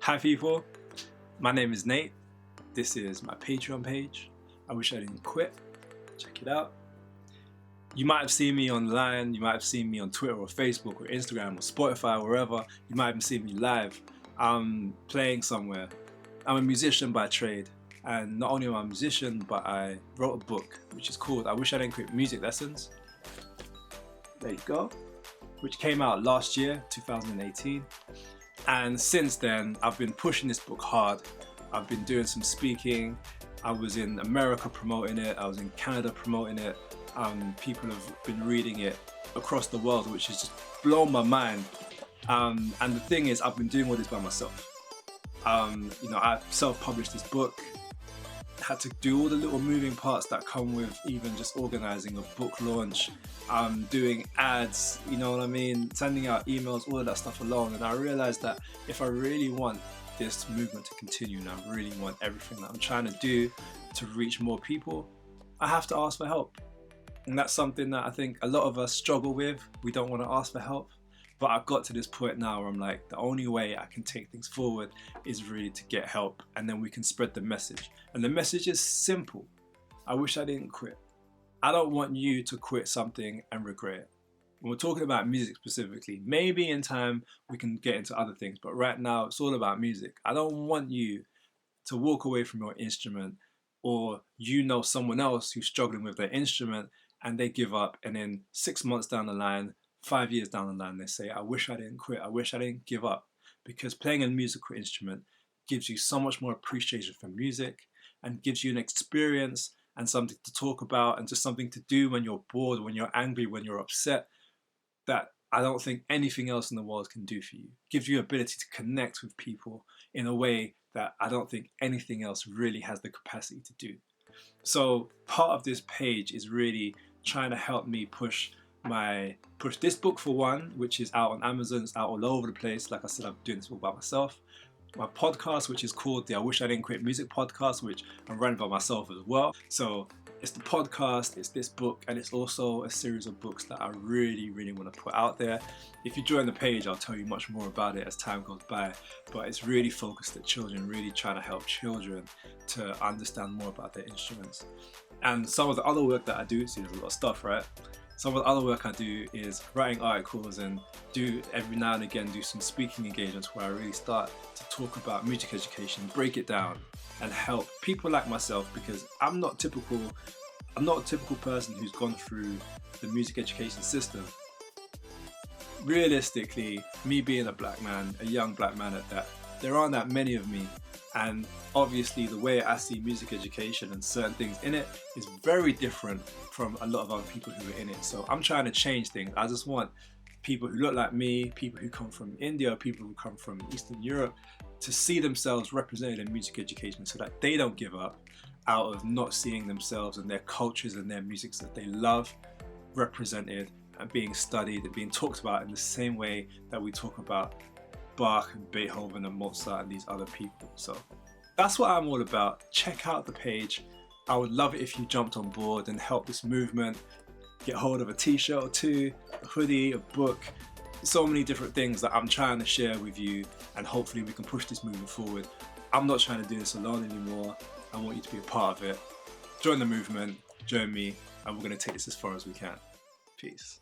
Hi people, my name is Nate. This is my Patreon page. I wish I didn't quit. Check it out. You might have seen me online, you might have seen me on Twitter or Facebook or Instagram or Spotify or wherever. You might even see me live. I'm playing somewhere. I'm a musician by trade, and not only am I a musician, but I wrote a book which is called I Wish I Didn't Quit Music Lessons. There you go. Which came out last year, 2018. And since then, I've been pushing this book hard. I've been doing some speaking. I was in America promoting it. I was in Canada promoting it. People have been reading it across the world, which has just blown my mind. And the thing is, I've been doing all this by myself. I self-published this book. Had to do all the little moving parts that come with even just organizing a book launch, doing ads, you know what I mean, sending out emails, all of that stuff alone. And I realized that if I really want this movement to continue and I really want everything that I'm trying to do to reach more people, I have to ask for help. And that's something that I think a lot of us struggle with. We don't want to ask for help. But I've got to this point now where I'm like, the only way I can take things forward is really to get help, and then we can spread the message. And the message is simple. I wish I didn't quit. I don't want you to quit something and regret it. When we're talking about music specifically, maybe in time we can get into other things, but right now it's all about music. I don't want you to walk away from your instrument, or someone else who's struggling with their instrument and they give up, and then 6 months down the line, 5 years down the line, they say, I wish I didn't quit, I wish I didn't give up. Because playing a musical instrument gives you so much more appreciation for music and gives you an experience and something to talk about and just something to do when you're bored, when you're angry, when you're upset, that I don't think anything else in the world can do for you. It gives you ability to connect with people in a way that I don't think anything else really has the capacity to do. So part of this page is really trying to help me push this book, for one, which is out on Amazon. It's out all over the place. Like I said, I'm doing this all by myself. My podcast, which is called the I Wish I Didn't Quit Music Podcast, which I'm running by myself as well. So it's the podcast, it's this book, and it's also a series of books that I really, really want to put out there. If you join the page, I'll tell you much more about it as time goes by. But it's really focused at children, really trying to help children to understand more about their instruments. And some of the other work that I do, see, there's a lot of stuff, right? Some of the other work I do is writing articles, and do every now and again do some speaking engagements where I really start to talk about music education, break it down, and help people like myself, because I'm not a typical person who's gone through the music education system. Realistically, me being a black man, a young black man at that, there aren't that many of me. And obviously the way I see music education and certain things in it is very different from a lot of other people who are in it. So I'm trying to change things. I just want people who look like me, people who come from India, people who come from Eastern Europe, to see themselves represented in music education so that they don't give up out of not seeing themselves and their cultures and their musics that they love represented and being studied and being talked about in the same way that we talk about Bach and Beethoven and Mozart and these other people. So that's what I'm all about. Check out the page. I would love it if you jumped on board and helped this movement. Get hold of a t-shirt or two, a hoodie, a book, so many different things that I'm trying to share with you, and hopefully we can push this movement forward. I'm not trying to do this alone anymore. I want you to be a part of it. Join the movement, join me, and we're going to take this as far as we can. Peace.